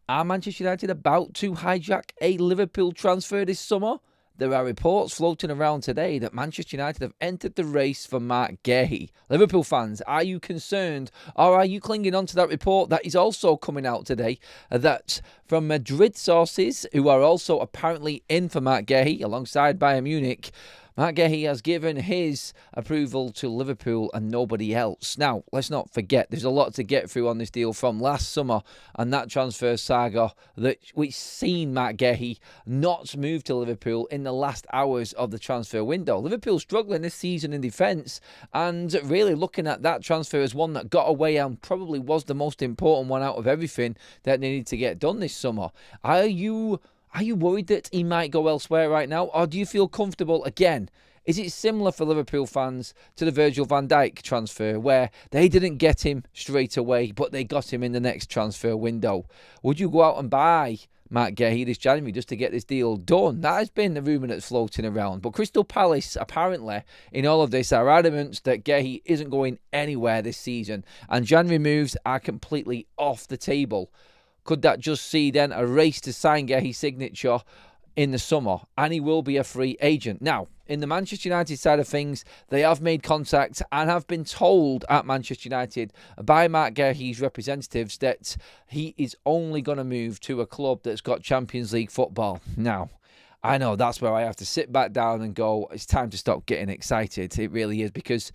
Are Manchester United about to hijack a Liverpool transfer this summer? There are reports floating around today that Manchester United have entered the race for Marc Guehi. Liverpool fans, are you concerned, or are you clinging on to that report that is also coming out today that from Madrid sources, who are also apparently in for Marc Guehi alongside Bayern Munich, Marc Guehi has given his approval to Liverpool and nobody else. Now, let's not forget, there's a lot to get through on this deal from last summer and that transfer saga which seen Marc Guehi not move to Liverpool in the last hours of the transfer window. Liverpool struggling this season in defence and really looking at that transfer as one that got away and probably was the most important one out of everything that they needed to get done this summer. Are you worried that he might go elsewhere right now? Or do you feel comfortable again? Is it similar for Liverpool fans to the Virgil van Dijk transfer where they didn't get him straight away, but they got him in the next transfer window? Would you go out and buy Marc Guehi this January just to get this deal done? That has been the rumour that's floating around. But Crystal Palace, apparently, in all of this, are adamant that Guehi isn't going anywhere this season. And January moves are completely off the table. Could that just see then a race to sign Guehi's signature in the summer? And he will be a free agent. Now, in the Manchester United side of things, they have made contact and have been told at Manchester United by Marc Guehi's representatives that he is only going to move to a club that's got Champions League football. Now, I know that's where I have to sit back down and go, it's time to stop getting excited. It really is, because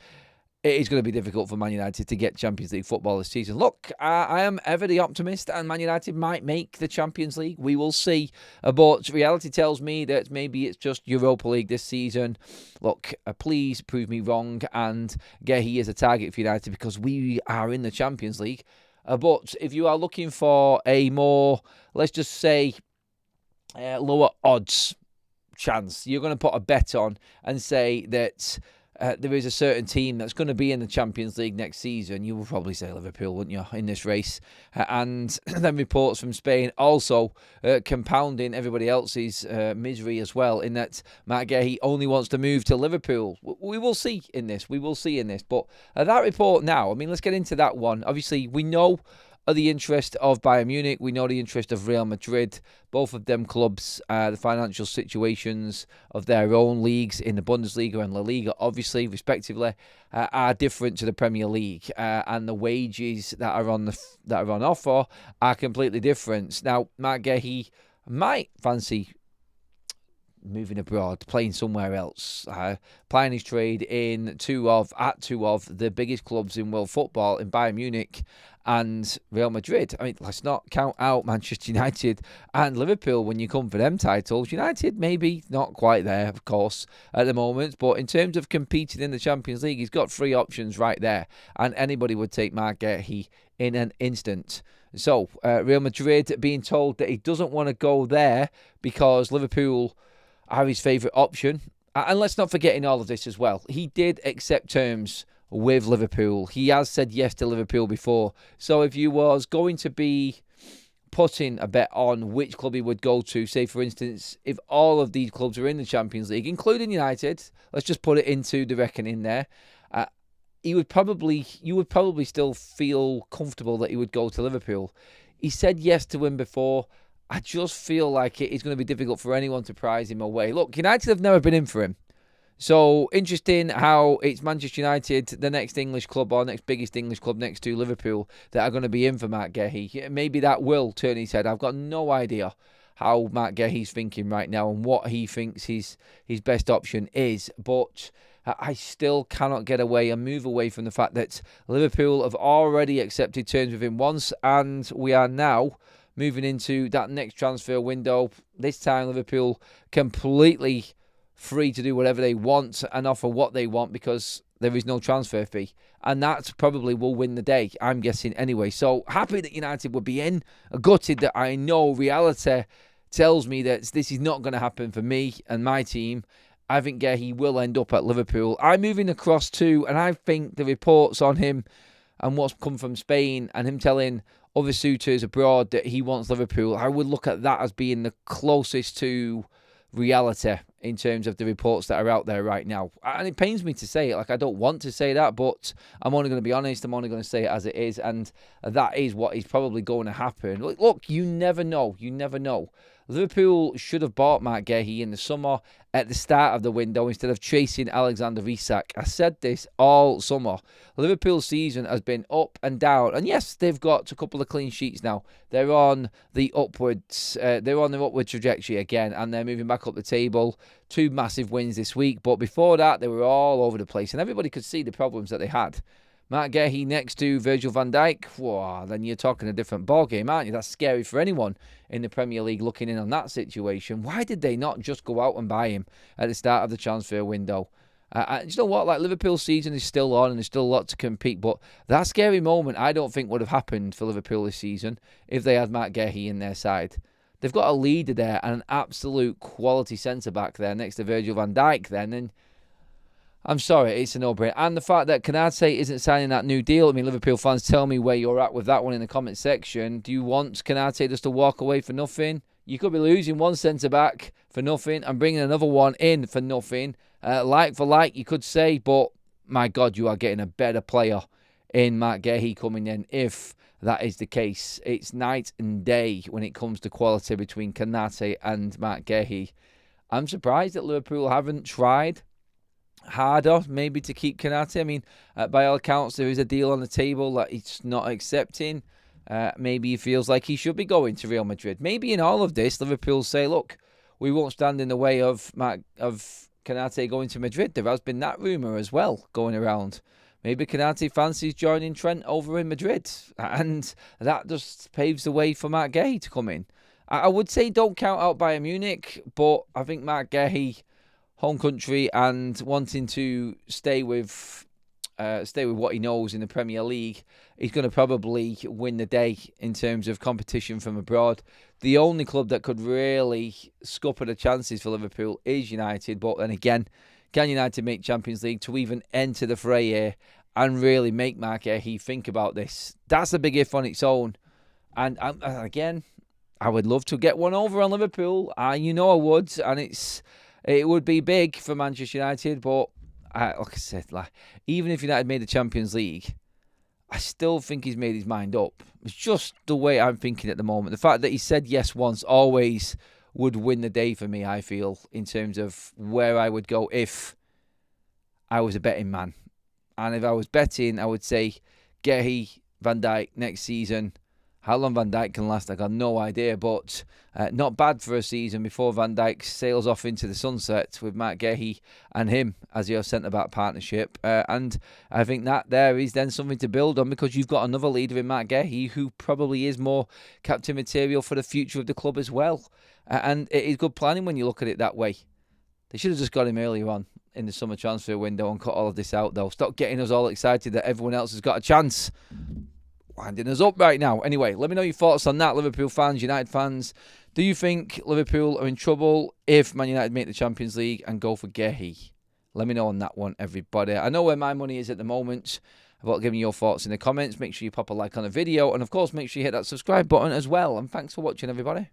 it is going to be difficult for Man United to get Champions League football this season. Look, I am ever the optimist, and Man United might make the Champions League. We will see. But reality tells me that maybe it's just Europa League this season. Look, please prove me wrong, and Guehi is a target for United because we are in the Champions League. But if you are looking for a more, let's just say, lower odds chance, you're going to put a bet on and say that there is a certain team that's going to be in the Champions League next season, you will probably say Liverpool, wouldn't you, in this race? And then reports from Spain also compounding everybody else's misery as well, in that Marc Guehi only wants to move to Liverpool. We will see in this. But that report now, I mean, let's get into that one. Obviously, we know of the interest of Bayern Munich. We know the interest of Real Madrid. Both of them clubs, the financial situations of their own leagues in the Bundesliga and La Liga, obviously, respectively, are different to the Premier League, and the wages that are on offer are completely different. Now, Marc Guehi might fancy moving abroad, playing somewhere else, playing his trade at two of the biggest clubs in world football, in Bayern Munich and Real Madrid. I mean, let's not count out Manchester United and Liverpool when you come for them titles. United maybe not quite there, of course, at the moment, but in terms of competing in the Champions League, he's got three options right there, and anybody would take Marc Guehi in an instant. So, Real Madrid being told that he doesn't want to go there because Liverpool are his favourite option. And let's not forget in all of this as well, he did accept terms with Liverpool. He has said yes to Liverpool before. So if you was going to be putting a bet on which club he would go to, say for instance, if all of these clubs are in the Champions League, including United, let's just put it into the reckoning there, you would probably still feel comfortable that he would go to Liverpool. He said yes to him before. I just feel like it is going to be difficult for anyone to prize him away. Look, United have never been in for him. So, interesting how it's Manchester United, the next English club or next biggest English club next to Liverpool, that are going to be in for Marc Guehi. Maybe that will turn his head. I've got no idea how Marc Guehi's thinking right now and what he thinks his best option is. But I still cannot get away and move away from the fact that Liverpool have already accepted terms with him once, and we are now moving into that next transfer window. This time Liverpool completely free to do whatever they want and offer what they want because there is no transfer fee. And that probably will win the day, I'm guessing anyway. So happy that United would be in. Gutted that I know reality tells me that this is not going to happen for me and my team. I think Guehi will end up at Liverpool. I'm moving across too, and I think the reports on him and what's come from Spain and him telling other suitors abroad that he wants Liverpool, I would look at that as being the closest to reality in terms of the reports that are out there right now. And it pains me to say it. Like, I don't want to say that, but I'm only going to be honest. I'm only going to say it as it is. And that is what is probably going to happen. Look, you never know. You never know. Liverpool should have bought Marc Guehi in the summer at the start of the window instead of chasing Alexander Isak. I said this all summer. Liverpool's season has been up and down. And yes, they've got a couple of clean sheets now. They're on the upwards. They're on their upward trajectory again, and they're moving back up the table. 2 massive wins this week. But before that, they were all over the place, and everybody could see the problems that they had. Marc Guehi next to Virgil van Dijk, whoa, then you're talking a different ballgame, aren't you? That's scary for anyone in the Premier League looking in on that situation. Why did they not just go out and buy him at the start of the transfer window? You know what? Like, Liverpool's season is still on and there's still a lot to compete, but that scary moment I don't think would have happened for Liverpool this season if they had Marc Guehi in their side. They've got a leader there and an absolute quality centre-back there next to Virgil van Dijk then, and I'm sorry, it's a no-brainer. And the fact that Konate isn't signing that new deal, I mean, Liverpool fans, tell me where you're at with that one in the comment section. Do you want Konate just to walk away for nothing? You could be losing one centre-back for nothing and bringing another one in for nothing. Like for like, you could say, but my God, you are getting a better player in Marc Guehi coming in if that is the case. It's night and day when it comes to quality between Konate and Marc Guehi. I'm surprised that Liverpool haven't tried harder maybe to keep Konate. I mean, by all accounts, there is a deal on the table that he's not accepting. Maybe he feels like he should be going to Real Madrid. Maybe in all of this, Liverpool say, look, we won't stand in the way of Konate going to Madrid. There has been that rumour as well going around. Maybe Konate fancies joining Trent over in Madrid. And that just paves the way for Marc Guehi to come in. I would say don't count out Bayern Munich, but I think Marc Guehi, home country and wanting to stay with what he knows in the Premier League, he's going to probably win the day in terms of competition from abroad. The only club that could really scupper the chances for Liverpool is United. But then again, can United make Champions League to even enter the fray here and really make Marc Guehi think about this? That's a big if on its own. And again, I would love to get one over on Liverpool. You know I would. And it would be big for Manchester United, but like I said, even if United made the Champions League, I still think he's made his mind up. It's just the way I'm thinking at the moment. The fact that he said yes once always would win the day for me, I feel, in terms of where I would go if I was a betting man. And if I was betting, I would say Guehi, Van Dijk next season. How long Van Dijk can last, I got no idea, but not bad for a season before Van Dijk sails off into the sunset with Marc Guehi and him as your centre-back partnership. And I think that there is then something to build on because you've got another leader in Marc Guehi who probably is more captain material for the future of the club as well. And it is good planning when you look at it that way. They should have just got him earlier on in the summer transfer window and cut all of this out, though. Stop getting us all excited that everyone else has got a chance. Winding us up right now. Anyway, let me know your thoughts on that, Liverpool fans, United fans. Do you think Liverpool are in trouble if Man United make the Champions League and go for Guehi? Let me know on that one, everybody. I know where my money is at the moment. About giving your thoughts in the comments. Make sure you pop a like on the video. And, of course, make sure you hit that subscribe button as well. And thanks for watching, everybody.